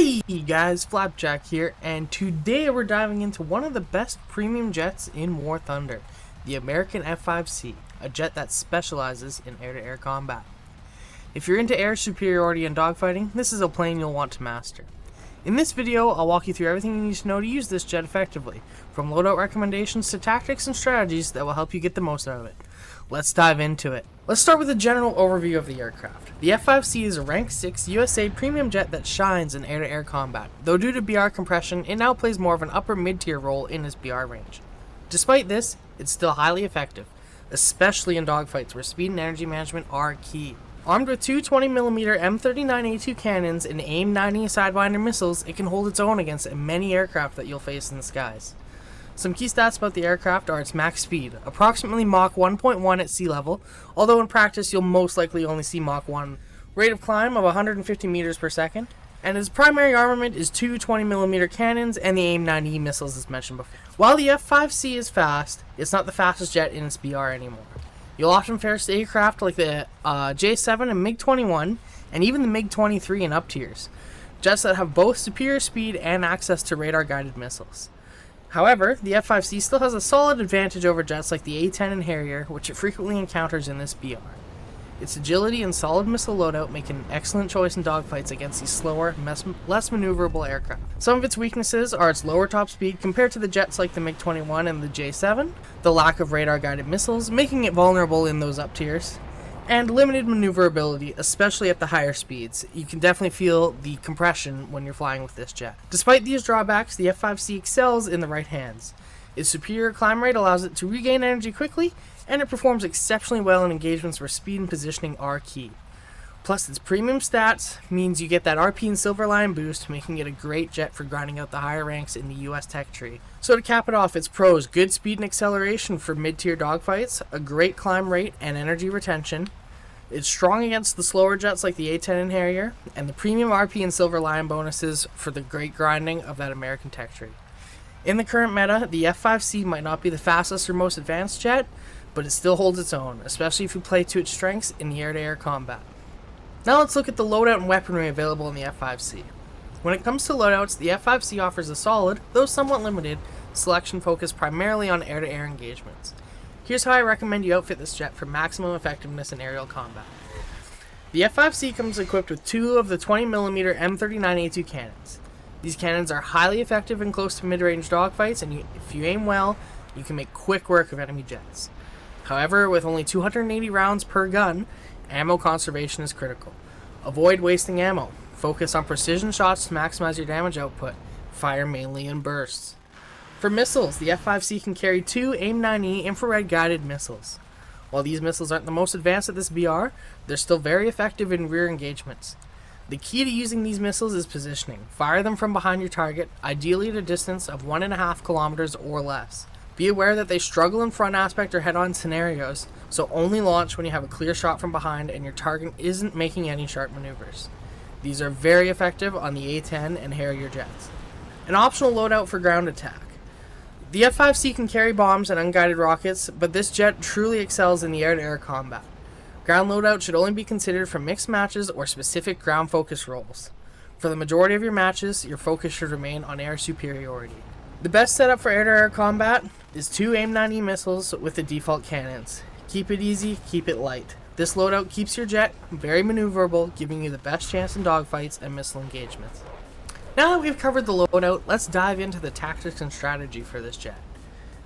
Hey guys, Flapjack here, and today we're diving into one of the best premium jets in War Thunder, the American F-5C, a jet that specializes in air-to-air combat. If you're into air superiority and dogfighting, this is a plane you'll want to master. In this video, I'll walk you through everything you need to know to use this jet effectively, from loadout recommendations to tactics and strategies that will help you get the most out of it. Let's dive into it. Let's start with a general overview of the aircraft. The F-5C is a Rank 6 USA premium jet that shines in air-to-air combat, though due to BR compression, it now plays more of an upper mid-tier role in its BR range. Despite this, it's still highly effective, especially in dogfights where speed and energy management are key. Armed with two 20mm M39A2 cannons and AIM-90 Sidewinder missiles, it can hold its own against many aircraft that you'll face in the skies. Some key stats about the aircraft are its max speed, approximately Mach 1.1 at sea level, although in practice you'll most likely only see Mach 1. Rate of climb of 150 meters per second, and its primary armament is two 20mm cannons and the AIM-90 missiles as mentioned before. While the F-5C is fast, it's not the fastest jet in its BR anymore. You'll often face aircraft like the J-7 and MiG-21, and even the MiG-23 in up tiers, jets that have both superior speed and access to radar-guided missiles. However, the F-5C still has a solid advantage over jets like the A-10 and Harrier, which it frequently encounters in this BR. Its agility and solid missile loadout make it an excellent choice in dogfights against these slower, less maneuverable aircraft. Some of its weaknesses are its lower top speed compared to the jets like the MiG-21 and the J-7, the lack of radar-guided missiles, making it vulnerable in those up tiers, and limited maneuverability, especially at the higher speeds. You can definitely feel the compression when you're flying with this jet. Despite these drawbacks, the F-5C excels in the right hands. Its superior climb rate allows it to regain energy quickly, and it performs exceptionally well in engagements where speed and positioning are key. Plus, its premium stats means you get that RP and Silver Lion boost, making it a great jet for grinding out the higher ranks in the US tech tree. So to cap it off, its pros: good speed and acceleration for mid-tier dogfights, a great climb rate and energy retention. It's strong against the slower jets like the A-10 and Harrier, and the premium RP and Silver Lion bonuses for the great grinding of that American tech tree. In the current meta, the F-5C might not be the fastest or most advanced jet, but it still holds its own, especially if you play to its strengths in the air-to-air combat. Now let's look at the loadout and weaponry available in the F-5C. When it comes to loadouts, the F-5C offers a solid, though somewhat limited, selection focused primarily on air-to-air engagements. Here's how I recommend you outfit this jet for maximum effectiveness in aerial combat. The F-5C comes equipped with two of the 20mm M39A2 cannons. These cannons are highly effective in close to mid-range dogfights, and if you aim well, you can make quick work of enemy jets. However, with only 280 rounds per gun, ammo conservation is critical. Avoid wasting ammo. Focus on precision shots to maximize your damage output. Fire mainly in bursts. For missiles, the F-5C can carry two AIM-90 infrared guided missiles. While these missiles aren't the most advanced at this BR, they're still very effective in rear engagements. The key to using these missiles is positioning. Fire them from behind your target, ideally at a distance of 1.5 kilometers or less. Be aware that they struggle in front aspect or head-on scenarios, so only launch when you have a clear shot from behind and your target isn't making any sharp maneuvers. These are very effective on the A-10 and Harrier jets. An optional loadout for ground attack. The F-5C can carry bombs and unguided rockets, but this jet truly excels in the air-to-air combat. Ground loadout should only be considered for mixed matches or specific ground-focused roles. For the majority of your matches, your focus should remain on air superiority. The best setup for air-to-air combat is two AIM-90 missiles with the default cannons. Keep it easy, keep it light. This loadout keeps your jet very maneuverable, giving you the best chance in dogfights and missile engagements. Now that we've covered the loadout, let's dive into the tactics and strategy for this jet.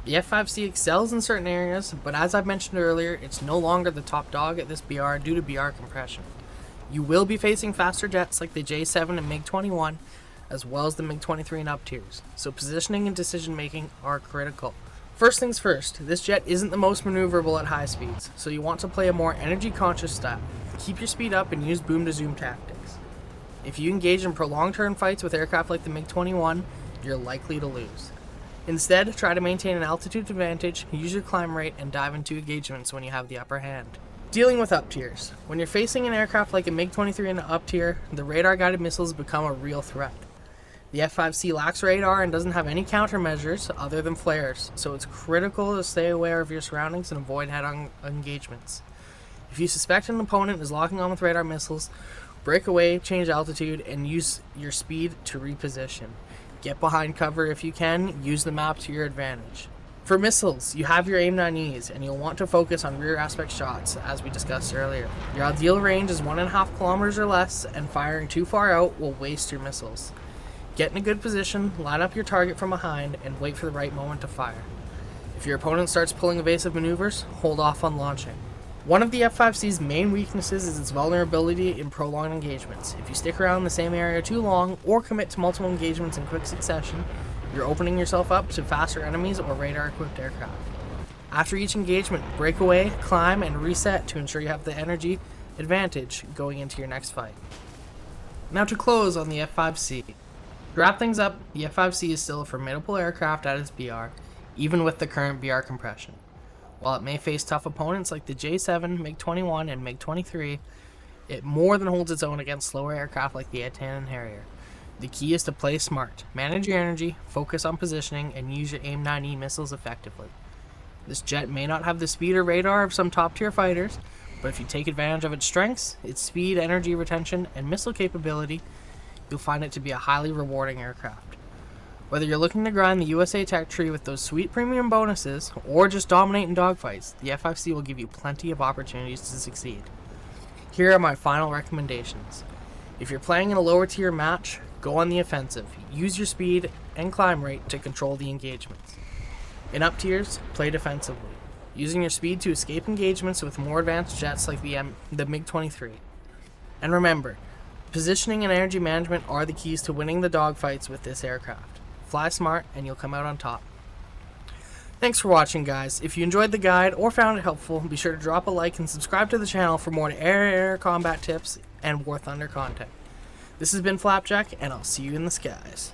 The F-5C excels in certain areas, but as I've mentioned earlier, it's no longer the top dog at this BR due to BR compression. You will be facing faster jets like the J-7 and MiG-21, as well as the MiG-23 and up tiers, so positioning and decision making are critical. First things first, this jet isn't the most maneuverable at high speeds, so you want to play a more energy conscious style. Keep your speed up and use boom to zoom tactics. If you engage in prolonged turn fights with aircraft like the MiG-21, you're likely to lose. Instead, try to maintain an altitude advantage, use your climb rate, and dive into engagements when you have the upper hand. Dealing with up tiers. When you're facing an aircraft like a MiG-23 in an up tier, the radar-guided missiles become a real threat. The F-5C lacks radar and doesn't have any countermeasures other than flares, so it's critical to stay aware of your surroundings and avoid head-on engagements. If you suspect an opponent is locking on with radar missiles, Break away, change altitude, and use your speed to reposition. Get behind cover if you can, use the map to your advantage. For missiles, you have your aim-9Es, and you'll want to focus on rear aspect shots, as we discussed earlier. Your ideal range is 1.5 kilometers or less, and firing too far out will waste your missiles. Get in a good position, line up your target from behind, and wait for the right moment to fire. If your opponent starts pulling evasive maneuvers, hold off on launching. One of the F5C's main weaknesses is its vulnerability in prolonged engagements. If you stick around in the same area too long, or commit to multiple engagements in quick succession, you're opening yourself up to faster enemies or radar-equipped aircraft. After each engagement, break away, climb, and reset to ensure you have the energy advantage going into your next fight. Now to close on the F5C. To wrap things up, the F5C is still a formidable aircraft at its BR, even with the current BR compression. While it may face tough opponents like the J7, MiG-21, and MiG-23, it more than holds its own against slower aircraft like the A-10 and Harrier. The key is to play smart, manage your energy, focus on positioning, and use your AIM-9E missiles effectively. This jet may not have the speed or radar of some top-tier fighters, but if you take advantage of its strengths, its speed, energy retention, and missile capability, you'll find it to be a highly rewarding aircraft. Whether you're looking to grind the USA Tech tree with those sweet premium bonuses, or just dominate in dogfights, the F5C will give you plenty of opportunities to succeed. Here are my final recommendations. If you're playing in a lower tier match, go on the offensive. Use your speed and climb rate to control the engagements. In up tiers, play defensively, using your speed to escape engagements with more advanced jets like the MiG-23. And remember, positioning and energy management are the keys to winning the dogfights with this aircraft. Fly smart and you'll come out on top. Thanks for watching, guys. If you enjoyed the guide or found it helpful, be sure to drop a like and subscribe to the channel for more air-to-air combat tips and War Thunder content. This has been Flapjack, and I'll see you in the skies.